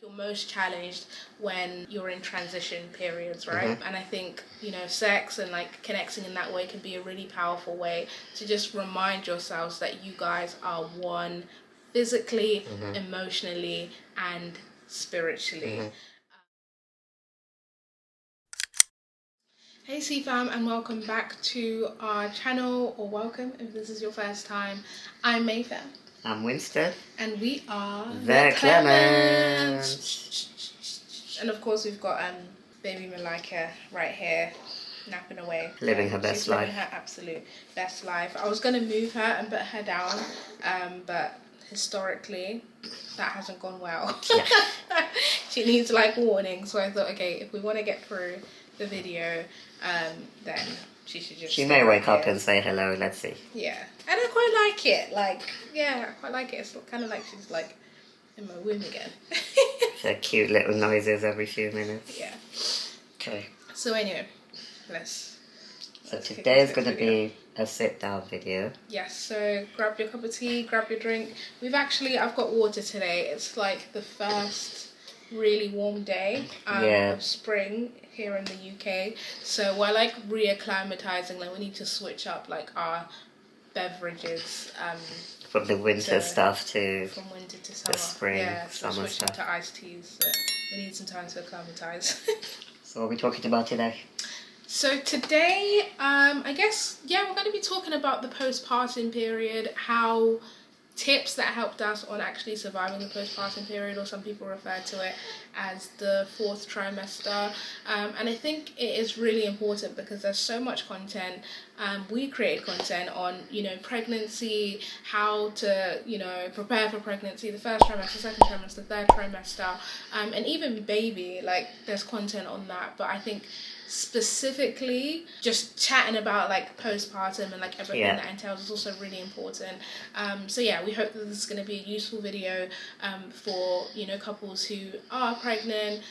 You're most challenged when you're in transition periods, right? And I think, sex and like connecting in that way can be a really powerful way to just remind yourselves that you guys are one physically, emotionally, and spiritually. Hey C-Fam, and welcome back to our channel, or welcome if this is your first time. I'm Mayfair. I'm Winston. And we are the Clements. And of course we've got baby Malika right here, napping away. Living her best life. Living her absolute best life. I was going to move her and put her down, but historically that hasn't gone well. Yeah. She needs like warning, so I thought, okay, if we want to get through the video, then she should just... She may wake up and say hello, let's see. Yeah, and I quite like it. I quite like it. It's kind of like she's like in my womb again. Her cute little noises every few minutes. Yeah. Okay. So anyway, So today is going to be a sit-down video. Yes, so grab your cup of tea, grab your drink. I've got water today. It's like the first really warm day of spring here in the UK. So we're like reacclimatizing, like we need to switch up like our beverages. From the winter stuff to from winter to summer. The spring, so summer switching stuff. to iced teas. So we need some time to acclimatize. So what are we talking about today? So today, I guess, we're going to be talking about the postpartum period, how tips that helped us on actually surviving the postpartum period, or some people refer to it as the fourth trimester. And I think it is really important because there's so much content. We create content on, pregnancy, how to, prepare for pregnancy, the first trimester, second trimester, third trimester, and even baby, like there's content on that. But I think specifically just chatting about like postpartum and like everything that entails is also really important. We hope that this is going to be a useful video for couples who are pregnant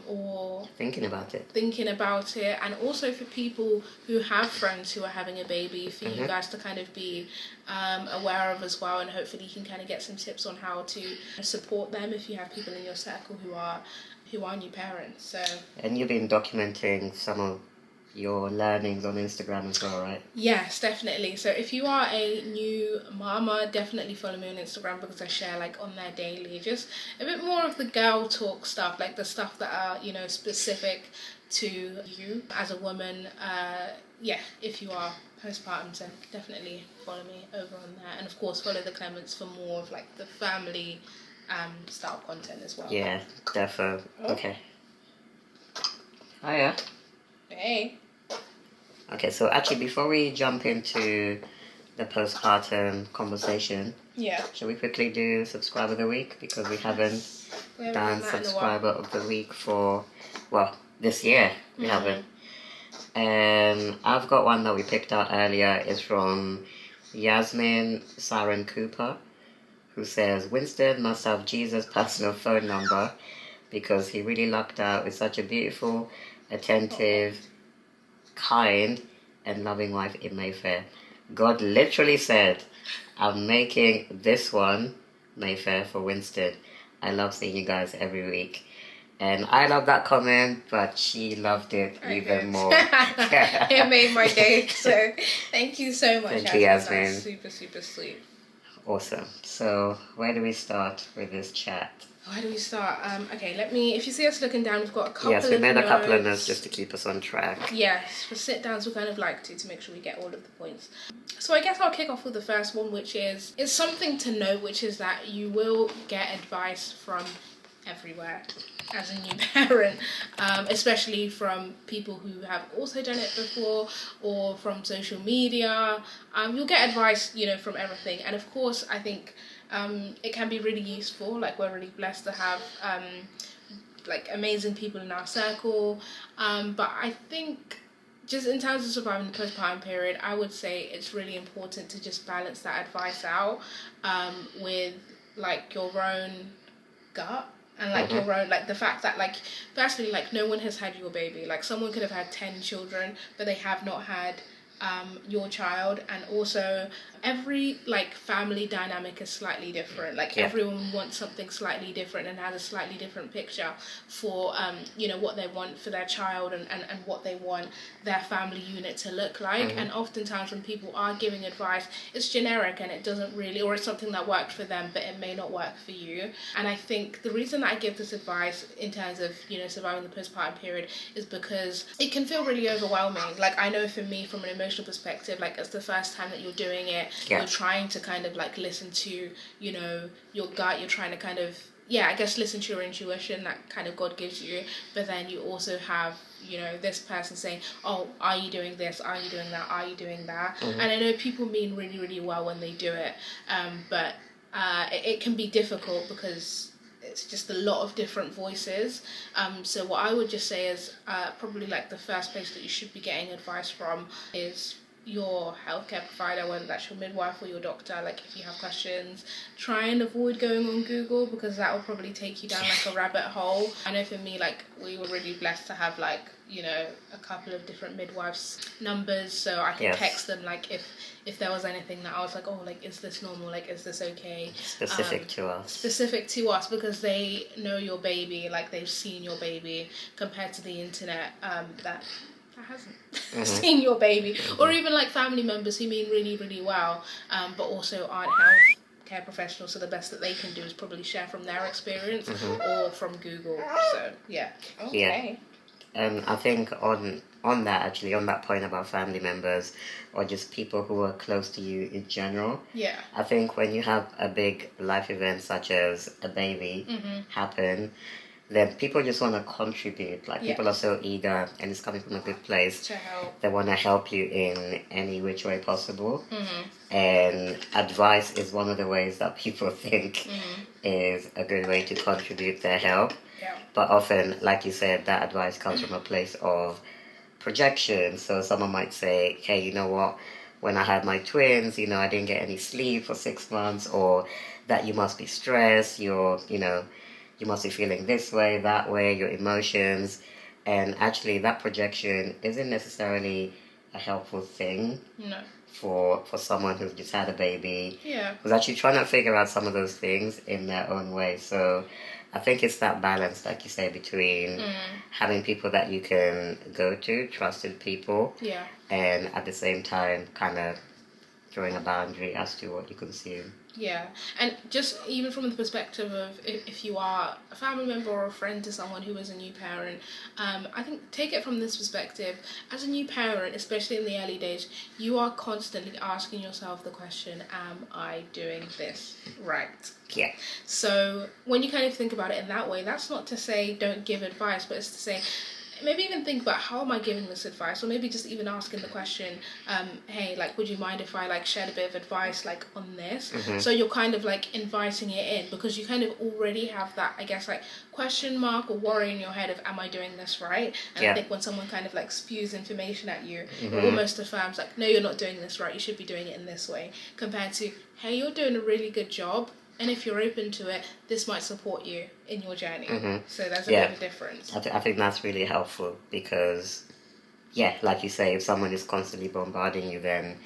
or thinking about it, and also for people who have friends who are having a baby, for you guys to kind of be aware of as well, and hopefully you can kind of get some tips on how to support them if you have people in your circle who are new parents. So, and you've been documenting some of your learnings on Instagram as well, right? Yes, definitely. So if you are a new mama, definitely follow me on Instagram because I share like on there daily just a bit more of the girl talk stuff, like the stuff that are specific to you as a woman. If you are postpartum, so definitely follow me over on there, and of course follow the Clements for more of like the family style content as well. Yeah, defo. Okay. Hiya. Hey. Okay, so actually before we jump into the postpartum conversation, shall we quickly do subscriber of the week, because we haven't done subscriber of the week for this year. We haven't. I've got one that we picked out earlier. It's from Yasmin Saren Cooper, who says, Winston must have Jesus' personal phone number because he really lucked out with such a beautiful, attentive, kind, and loving wife in Mayfair. God literally said, I'm making this one, Mayfair, for Winston. I love seeing you guys every week. And I love that comment, but she loved it even more. It made my day, so thank you so much. Thank you, Yasmin. That's super, super sweet. Awesome. So, where do we start with this chat? Where do we start? If you see us looking down, we've got a couple of notes. Yes, we made a couple of notes just to keep us on track. Yes, for sit-downs we kind of like to make sure we get all of the points. So I guess I'll kick off with the first one, which is something to note, which is that you will get advice from everywhere as a new parent, especially from people who have also done it before, or from social media. You'll get advice, from everything. And of course, I think it can be really useful. Like, we're really blessed to have amazing people in our circle. But I think just in terms of surviving the postpartum period, I would say it's really important to just balance that advice out with like your own gut. And like your own, like the fact that like, firstly, like no one has had your baby. Like someone could have had 10 children, but they have not had your child, and also every like family dynamic is slightly different. Like everyone wants something slightly different and has a slightly different picture for what they want for their child and what they want their family unit to look like. And oftentimes when people are giving advice, it's generic and it doesn't really, or it's something that worked for them but it may not work for you. And I think the reason that I give this advice in terms of surviving the postpartum period is because it can feel really overwhelming. Like I know for me, from an emotional perspective, like it's the first time that you're doing it. You're trying to kind of like listen to your gut. You're trying to kind of I guess listen to your intuition that kind of God gives you, but then you also have this person saying, oh, are you doing this, are you doing that, are you doing that? And I know people mean really, really well when they do it, but it can be difficult because it's just a lot of different voices. So what I would just say is probably like the first place that you should be getting advice from is your healthcare provider, whether that's your midwife or your doctor. Like if you have questions, try and avoid going on Google because that will probably take you down like a rabbit hole. I know for me, like we were really blessed to have like a couple of different midwives numbers, so I could text them like if there was anything that I was like, oh, like is this normal, like is this okay, specific to us, because they know your baby, like they've seen your baby, compared to the internet that hasn't seen your baby, or even like family members who mean really, really well, but also aren't health care professionals, so the best that they can do is probably share from their experience or from Google. So I think on that point about family members or just people who are close to you in general, I think when you have a big life event such as a baby happen, then people just want to contribute. Like people are so eager, and it's coming from a good place to help. They want to help you in any which way possible. And advice is one of the ways that people think is a good way to contribute their help. But often, like you said, that advice comes from a place of projection. So someone might say, hey, you know what, when I had my twins, I didn't get any sleep for 6 months, or that you must be stressed, you must be feeling this way, that way, your emotions. And actually that projection isn't necessarily a helpful thing for someone who's just had a baby. Who's actually trying to figure out some of those things in their own way. So I think it's that balance, like you say, between having people that you can go to, trusted people, and at the same time kind of drawing a boundary as to what you consume. Yeah, and just even from the perspective of if you are a family member or a friend to someone who is a new parent, I think take it from this perspective. As a new parent, especially in the early days, you are constantly asking yourself the question, am I doing this right? Yeah. So when you kind of think about it in that way, that's not to say don't give advice, but it's to say, maybe even think about how am I giving this advice, or maybe just even asking the question, hey, like, would you mind if I like shared a bit of advice like on this? So you're kind of like inviting it in because you kind of already have that, I guess, like question mark or worry in your head of am I doing this right? And I think when someone kind of like spews information at you, it almost affirms like, no, you're not doing this right, you should be doing it in this way, compared to, hey, you're doing a really good job, and if you're open to it, this might support you in your journey. So there's a bit of a difference. I think that's really helpful because, like you say, if someone is constantly bombarding you, then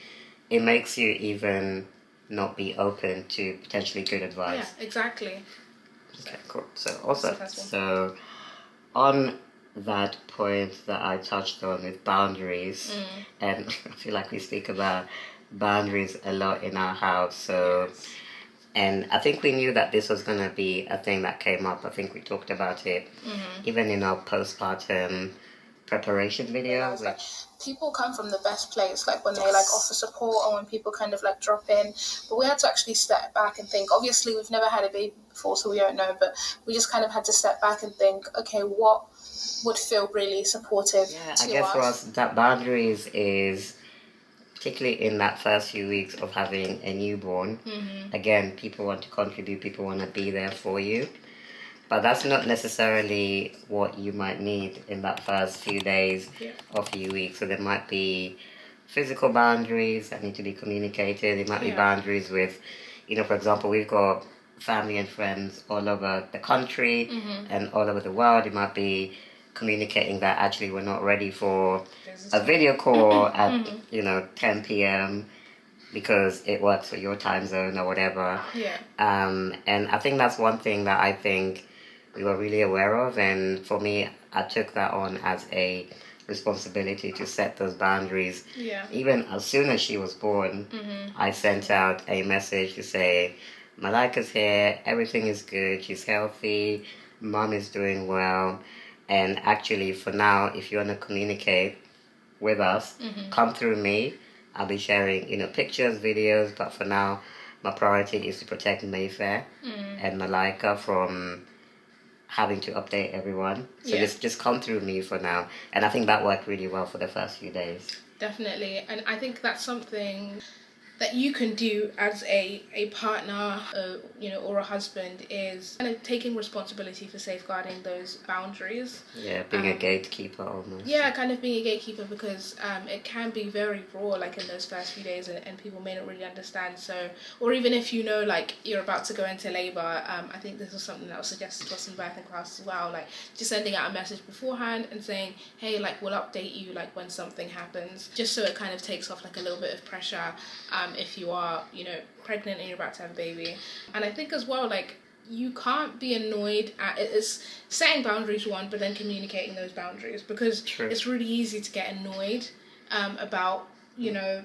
it makes you even not be open to potentially good advice. Yeah, exactly. Okay, cool. So on that point that I touched on with boundaries, and I feel like we speak about boundaries a lot in our house, so... And I think we knew that this was going to be a thing that came up. I think we talked about it even in our postpartum preparation video. Which like, people come from the best place, like when they like offer support or when people kind of like drop in. But we had to actually step back and think. Obviously, we've never had a baby before, so we don't know. But we just kind of had to step back and think, okay, what would feel really supportive to us? I guess for us, that boundaries is... particularly in that first few weeks of having a newborn, again, people want to contribute, people want to be there for you. But that's not necessarily what you might need in that first few days or few weeks. So there might be physical boundaries that need to be communicated. There might be boundaries with, for example, we've got family and friends all over the country and all over the world. It might be communicating that actually we're not ready for a video call at 10 p.m. because it works for your time zone or whatever. Yeah. And I think that's one thing that I think we were really aware of, and for me, I took that on as a responsibility to set those boundaries. Yeah. Even as soon as she was born, I sent out a message to say, Malika's here, everything is good, she's healthy, mom is doing well, and actually for now, if you want to communicate with us, come through me. I'll be sharing, pictures, videos, but for now, my priority is to protect Mayfair and Malika from having to update everyone. So just come through me for now. And I think that worked really well for the first few days. Definitely. And I think that's something that you can do as a partner, or a husband, is kind of taking responsibility for safeguarding those boundaries. Yeah, being a gatekeeper almost. Yeah, kind of being a gatekeeper, because it can be very raw, like in those first few days, and people may not really understand. So, or even if like you're about to go into labour, I think this was something that was suggested to us in birthing class as well, like just sending out a message beforehand and saying, hey, like we'll update you like when something happens, just so it kind of takes off like a little bit of pressure. If you are, pregnant and you're about to have a baby. And I think as well, like, you can't be annoyed at it. It's setting boundaries one, but then communicating those boundaries, because it's really easy to get annoyed about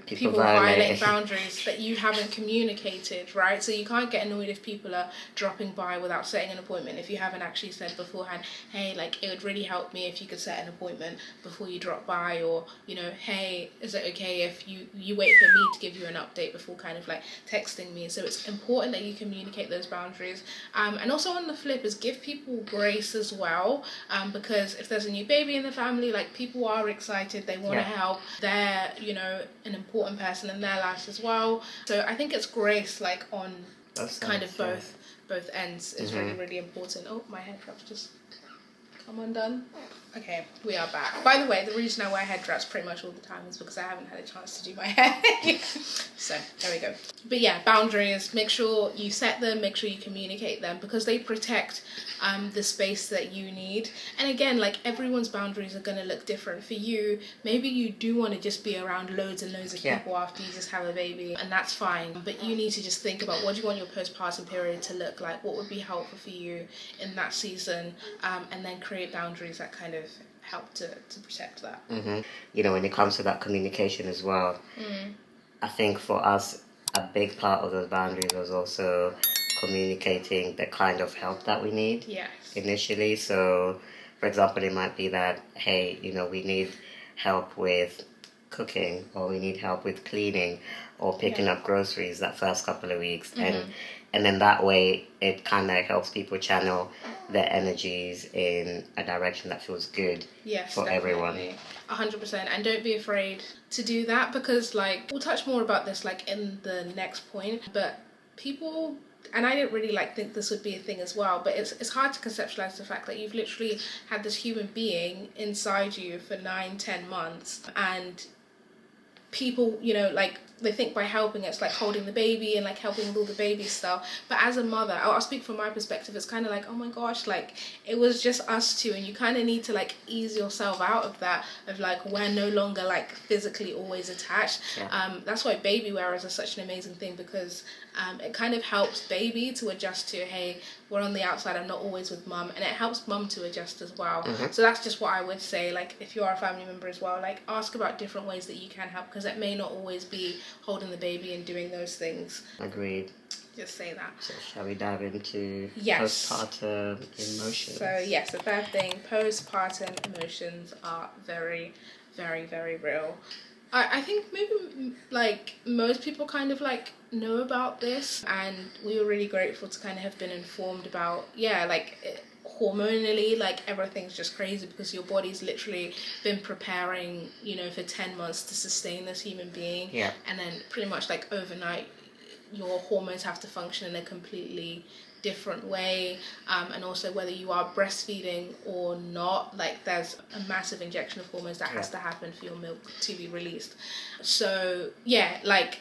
people violate boundaries that you haven't communicated, right? So you can't get annoyed if people are dropping by without setting an appointment, if you haven't actually said beforehand, hey, like it would really help me if you could set an appointment before you drop by, or hey, is it okay if you wait for me to give you an update before kind of like texting me? So it's important that you communicate those boundaries, and also on the flip is give people grace as well, because if there's a new baby in the family, like people are excited, they want to help, they're an important person in their lives as well. So I think it's grace, like on kind of both ends, is really, really important. Oh, my hair drops just come undone. Okay, we are back. By the way, the reason I wear head wraps pretty much all the time is because I haven't had a chance to do my hair. So there we go. But yeah, boundaries, make sure you set them, make sure you communicate them, because they protect the space that you need. And again, like everyone's boundaries are going to look different. For you, maybe you do want to just be around loads and loads of people after you just have a baby, and that's fine. But you need to just think about, what do you want your postpartum period to look like? What would be helpful for you in that season? And then create boundaries that kind of help to protect that. When it comes to that communication as well, I think for us, a big part of those boundaries was also communicating the kind of help that we need initially. So, for example, it might be that, hey, we need help with cooking, or we need help with cleaning, or picking up groceries that first couple of weeks. And then that way, it kind of helps people channel their energies in a direction that feels good for everyone. 100%. And don't be afraid to do that, because like we'll touch more about this like in the next point, but people, and I didn't really think this would be a thing as well, but it's hard to conceptualize the fact that you've literally had this human being inside you for 9-10 months, and people, they think by helping it's like holding the baby and like helping with all the baby stuff. But as a mother, I'll speak from my perspective, it's kind of like, oh my gosh, like it was just us two, and you kind of need to like ease yourself out of that, of like we're no longer like physically always attached. That's why baby wearers are such an amazing thing, because it kind of helps baby to adjust to, hey, we're on the outside, I'm not always with mum, and it helps mum to adjust as well. So that's just what I would say, like if you are a family member as well, like ask about different ways that you can help, because it may not always be holding the baby and doing those things. Agreed. Just say that. So shall we dive into postpartum emotions? So yes, the third thing, postpartum emotions are very, very, very real. I think maybe like most people kind of like know about this, and we were really grateful to kind of have been informed about, hormonally, like everything's just crazy, because your body's literally been preparing, for 10 months to sustain this human being. And then pretty much like overnight, your hormones have to function in a completely different way, and also whether you are breastfeeding or not, like there's a massive injection of hormones that has to happen for your milk to be released. So like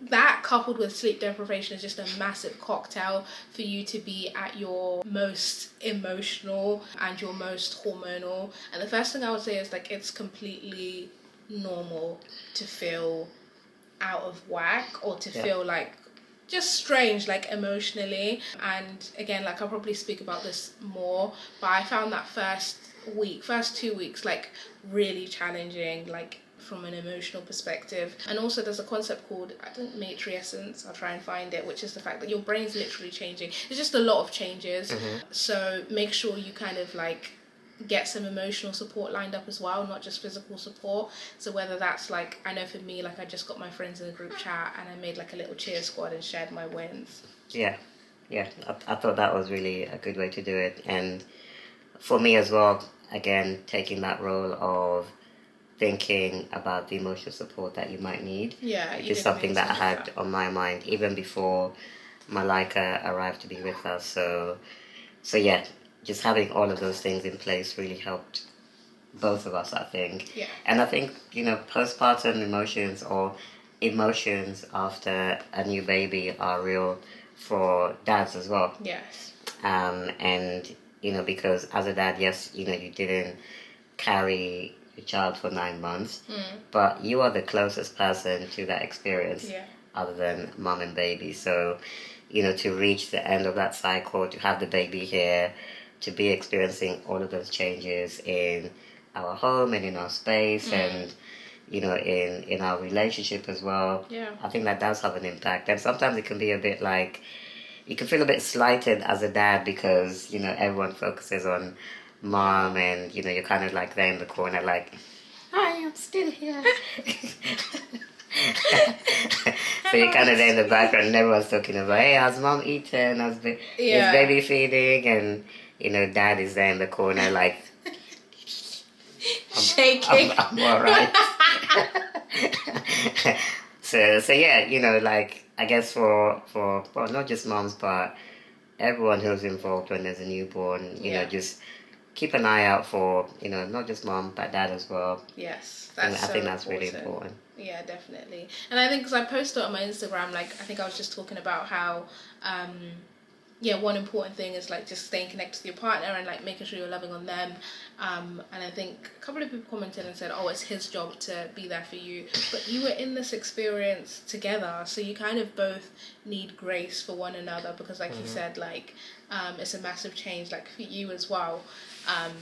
that coupled with sleep deprivation is just a massive cocktail for you to be at your most emotional and your most hormonal. And the first thing I would say is like it's completely normal to feel out of whack or to feel like just strange, like emotionally. And again, like I'll probably speak about this more, but I found that first 2 weeks like really challenging, like from an emotional perspective. And also there's a concept called, I think, matriescence, I'll try and find it, which is the fact that your brain's literally changing. There's just a lot of changes. So make sure you kind of like get some emotional support lined up as well, not just physical support. So whether that's like, I know for me, like I just got my friends in a group chat and I made like a little cheer squad and shared my wins. Yeah, I thought that was really a good way to do it. And for me as well, again, taking that role of thinking about the emotional support that you might need. Yeah, which is something that I had on my mind even before Malika arrived to be with us. So yeah, just having all of those things in place really helped both of us, I think. Yeah. And I think, postpartum emotions or emotions after a new baby are real for dads as well. Yes. And, because as a dad, yes, you didn't carry your child for 9 months, but you are the closest person to that experience other than mom and baby. So, to reach the end of that cycle, to have the baby here, to be experiencing all of those changes in our home and in our space and, in our relationship as well. Yeah. I think that does have an impact. And sometimes it can be a bit like, you can feel a bit slighted as a dad because, everyone focuses on mom and, you're kind of like there in the corner like, hi, I'm still here. So you're kind of there in the background and everyone's talking about, hey, how's mom eating? Is baby feeding? And, dad is there in the corner like, shaking. I'm all right. So yeah, like, I guess for not just moms, but everyone who's involved when there's a newborn, just keep an eye out for, not just mom, but dad as well. Yes, I think that's really important. Yeah, definitely. And I think because I posted on my Instagram, like, I think I was just talking about how, one important thing is like just staying connected to your partner and like making sure you're loving on them. And I think a couple of people commented and said, oh, it's his job to be there for you. But you were in this experience together, so you kind of both need grace for one another because like you said, like, it's a massive change, like for you as well.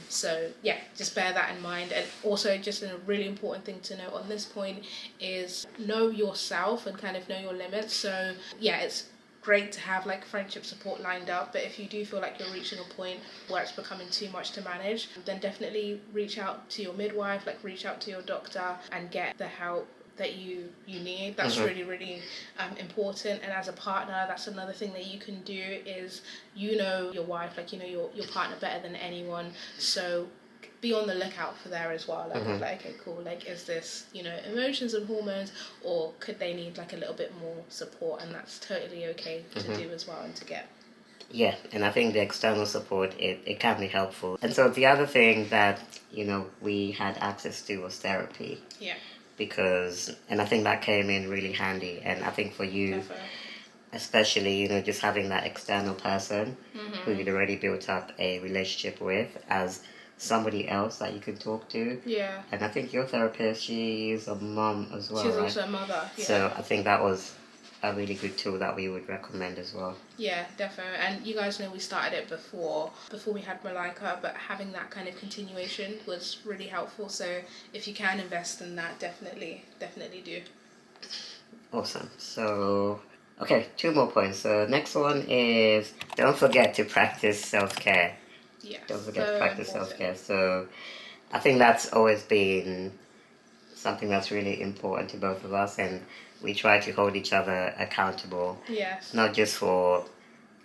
So yeah, just bear that in mind. And also just a really important thing to note on this point is know yourself and kind of know your limits. So yeah, it's great to have like friendship support lined up, but if you do feel like you're reaching a point where it's becoming too much to manage, then definitely reach out to your midwife, like reach out to your doctor and get the help that you need. That's really, really important. And as a partner, that's another thing that you can do is your wife, like your partner better than anyone, so be on the lookout for there as well. Like, like, okay, cool, like, is this emotions and hormones, or could they need like a little bit more support? And that's totally okay to do as well and to get. Yeah, and I think the external support, it can be helpful. And so the other thing that we had access to was therapy. Yeah. And I think that came in really handy. And I think for you, especially, just having that external person who you'd already built up a relationship with as somebody else that you can talk to. Yeah. And I think your therapist, she's a mom as well, She's right? also a mother, yeah. So I think that was a really good tool that we would recommend as well. Yeah, definitely. And you guys know we started it before we had Malika, but having that kind of continuation was really helpful. So if you can invest in that, definitely do. Awesome. So, okay, 2 more points. So next one is don't forget to practice self-care. Yeah. Don't forget to practice self-care. So I think that's always been something that's really important to both of us, and we try to hold each other accountable. Yes. Not just for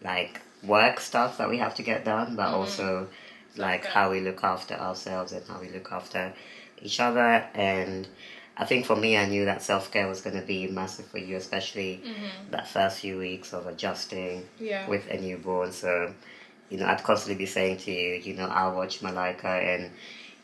like work stuff that we have to get done, but also like how we look after ourselves and how we look after each other. And I think for me, I knew that self-care was going to be massive for you, especially that first few weeks of adjusting with a newborn. So, I'd constantly be saying to you, I'll watch Malika and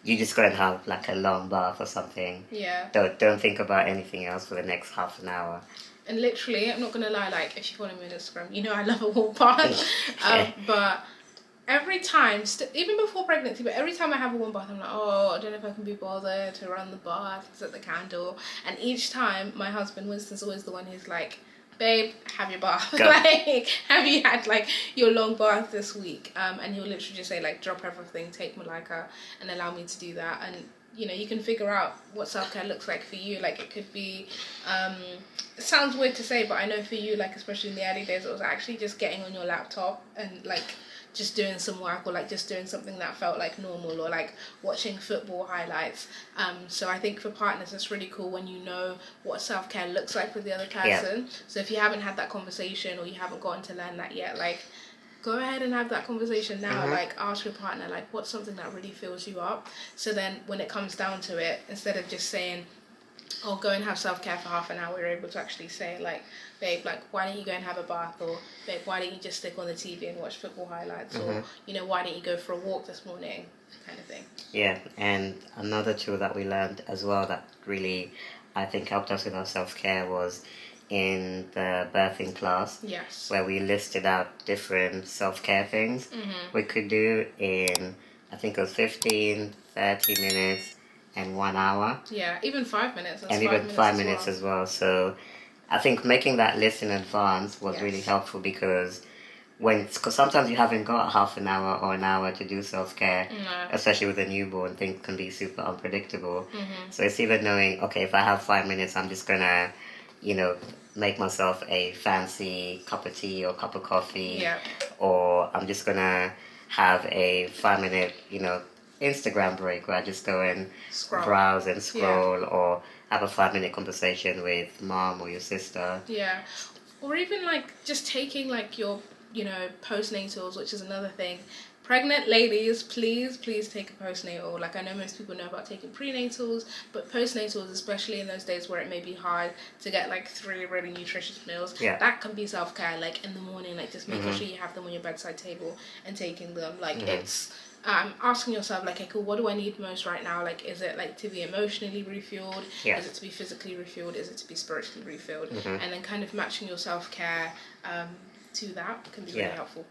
you just go and have like a long bath or something. Yeah. Don't think about anything else for the next half an hour. And literally, I'm not gonna lie, like if you follow me on Instagram, you know I love a warm bath. But every time, even before pregnancy, but every time I have a warm bath, I'm like, oh, I don't know if I can be bothered to run the bath, set the candle. And each time, my husband, Winston's always the one who's like, babe, have your bath. Like, have you had like your long bath this week? And he'll literally just say like, drop everything, take Malika, and allow me to do that. And you know, you can figure out what self-care looks like for you. Like it could be, it sounds weird to say, but I know for you, like especially in the early days, it was actually just getting on your laptop and like just doing some work, or like just doing something that felt like normal, or like watching football highlights. So I think for partners, it's really cool when you know what self-care looks like for the other person. Yeah. So if you haven't had that conversation, or you haven't gotten to learn that yet, like go ahead and have that conversation now. Like ask your partner, like what's something that really fills you up, so then when it comes down to it, instead of just saying, oh, go and have self-care for half an hour, you're able to actually say like, babe, like why don't you go and have a bath, or babe, why don't you just stick on the TV and watch football highlights, or you know, why don't you go for a walk this morning, kind of thing. Yeah. And another tool that we learned as well that really I think helped us with our self-care was in the birthing class. Yes. Where we listed out different self-care things we could do in, I think it was 15, 30 minutes and 1 hour. Yeah, even 5 minutes. And even 5 minutes as well. So I think making that list in advance was really helpful, because sometimes you haven't got half an hour or an hour to do self-care, especially with a newborn, things can be super unpredictable. So it's even knowing, okay, if I have 5 minutes, I'm just gonna, you know, make myself a fancy cup of tea or cup of coffee, or I'm just gonna have a 5-minute, you know, Instagram break where I just go and browse and scroll, or have a 5-minute conversation with mom or your sister. Yeah, or even like just taking like your, you know, postnatals, which is another thing. Pregnant ladies, please take a postnatal. Like I know most people know about taking prenatals, but postnatals, especially in those days where it may be hard to get like 3 really nutritious meals, that can be self-care. Like in the morning, like just making sure you have them on your bedside table and taking them. Like it's asking yourself like, okay, cool, what do I need most right now? Like, is it like to be emotionally refueled? Is it to be physically refueled? Is it to be spiritually refueled? And then kind of matching your self-care to that can be really helpful.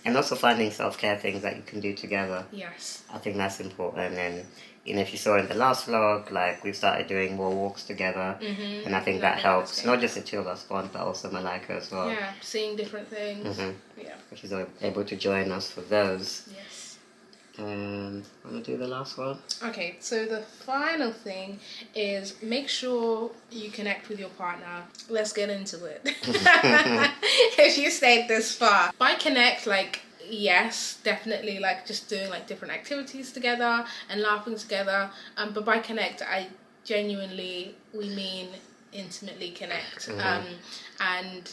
And also finding self-care things that you can do together. Yes. I think that's important. And you know, if you saw in the last vlog, like we've started doing more walks together, and I think that helps. Not just the two of us bond, but also Malika as well. Yeah, seeing different things. Yeah. She's able to join us for those. Yes. And want to do the last one? Okay, so the final thing is make sure you connect with your partner. Let's get into it. If you stayed this far. By connect, like, yes, definitely, like, just doing, like, different activities together and laughing together. But by connect, we mean intimately connect. And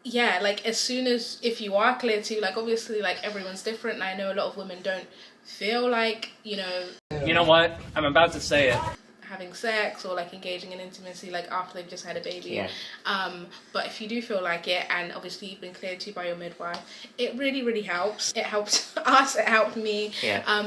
yeah, like as soon as, if you are clear to, like obviously like everyone's different, and I know a lot of women don't feel like, you know what, I'm about to say it, having sex or like engaging in intimacy like after they've just had a baby. But if you do feel like it, and obviously you've been cleared to by your midwife, it really helps. It helps us, it helped me,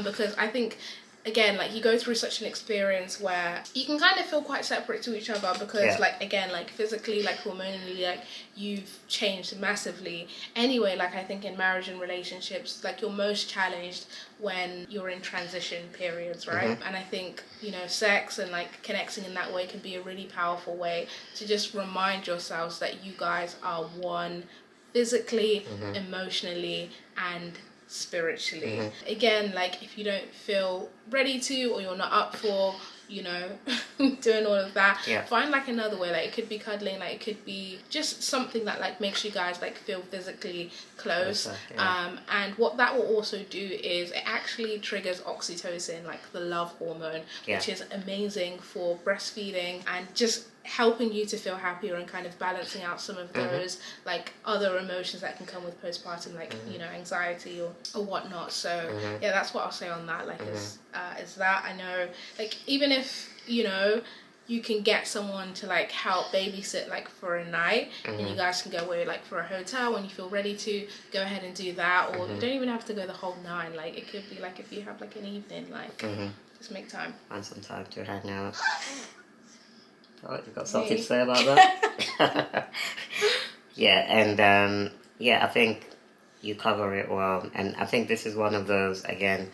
because I think, again, like you go through such an experience where you can kind of feel quite separate to each other, because like, again, like physically, like hormonally, like you've changed massively. Anyway, like I think in marriage and relationships, like you're most challenged when you're in transition periods, right? And I think, you know, sex and like connecting in that way can be a really powerful way to just remind yourselves that you guys are one, physically, emotionally, and spiritually. Again, like if you don't feel ready to, or you're not up for, you know, doing all of that, find like another way. Like it could be cuddling, like it could be just something that like makes you guys like feel physically close. And what that will also do is it actually triggers oxytocin, like the love hormone, which is amazing for breastfeeding and just helping you to feel happier and kind of balancing out some of those like other emotions that can come with postpartum, like you know, anxiety or whatnot. So yeah, that's what I'll say on that. Like is that, I know, like even if, you know, you can get someone to like help babysit like for a night, and you guys can go away like for a hotel when you feel ready to, go ahead and do that. Or you don't even have to go the whole 9. Like it could be like if you have like an evening, like just make time, find some time to hang out. Oh, you got something to say about that? Yeah, and I think you cover it well, and I think this is one of those, again,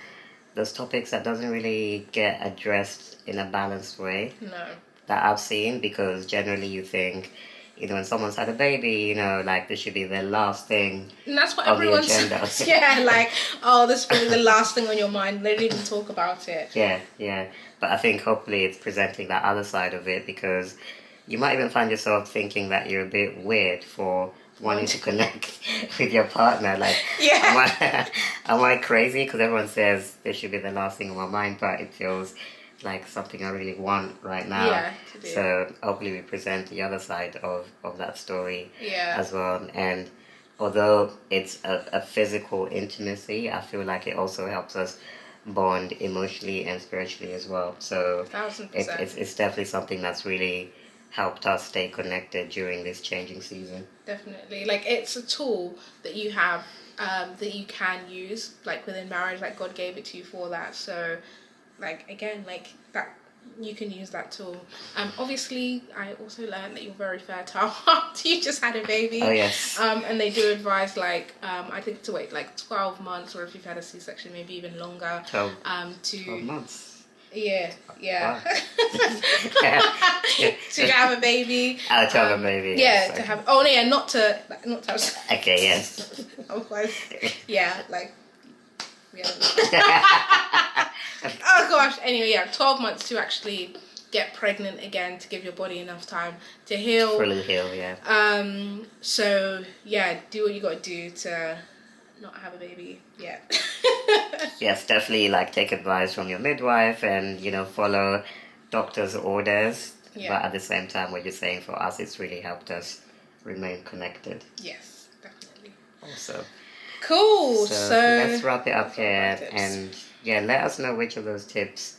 those topics that doesn't really get addressed in a balanced way. No. That I've seen, because generally you think, when someone's had a baby, like this should be the last thing. And that's what everyone says. Yeah, like, oh, this will be the last thing on your mind. They don't even talk about it. Yeah. But I think hopefully it's presenting that other side of it, because you might even find yourself thinking that you're a bit weird for wanting to connect with your partner. Like, am I crazy? Because everyone says this should be the last thing on my mind, but it feels like something I really want right now. Yeah, so hopefully we present the other side of that story as well. And although it's a physical intimacy, I feel like it also helps us bond emotionally and spiritually as well. So 1000%. It's definitely something that's really helped us stay connected during this changing season. Definitely. Like, it's a tool that you have that you can use, like, within marriage. Like, God gave it to you for that. So, like, again, like, that you can use that tool. Obviously, I also learned that you're very fertile after you just had a baby. Oh, yes. And they do advise, like, I think to wait, like, 12 months, or if you've had a C-section, maybe even longer. 12 months. Yeah. Wow. To have a baby. To have a baby. Yeah, yes, to have. Oh, yeah, not to have. Okay, yes. Otherwise, yeah, like. Yeah. Oh gosh. Anyway, 12 months to actually get pregnant again, to give your body enough time to heal. Fully heal, yeah. So yeah, do what you got to do to not have a baby yet. Yes, definitely, like, take advice from your midwife and, follow doctor's orders. Yeah. But at the same time, what you're saying, for us, it's really helped us remain connected. Yes, definitely. Also. Cool. So let's wrap it up here. And let us know which of those tips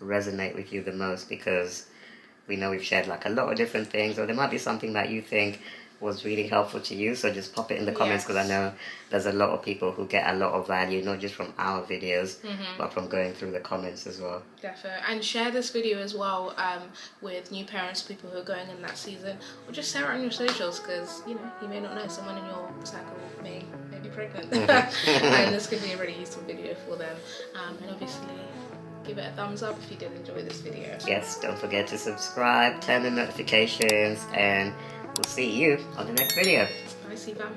resonate with you the most, because we know we've shared, like, a lot of different things, or there might be something that you think was really helpful to you, so just pop it in the comments, because I know there's a lot of people who get a lot of value, not just from our videos, but from going through the comments as well. Definitely. And share this video as well with new parents, people who are going in that season, or just share it on your socials, because you may not know, someone in your circle may be pregnant. And this could be a really useful video for them. And obviously, give it a thumbs up if you did enjoy this video. Yes, don't forget to subscribe, turn on notifications, and we'll see you on the next video. Bye, Siva.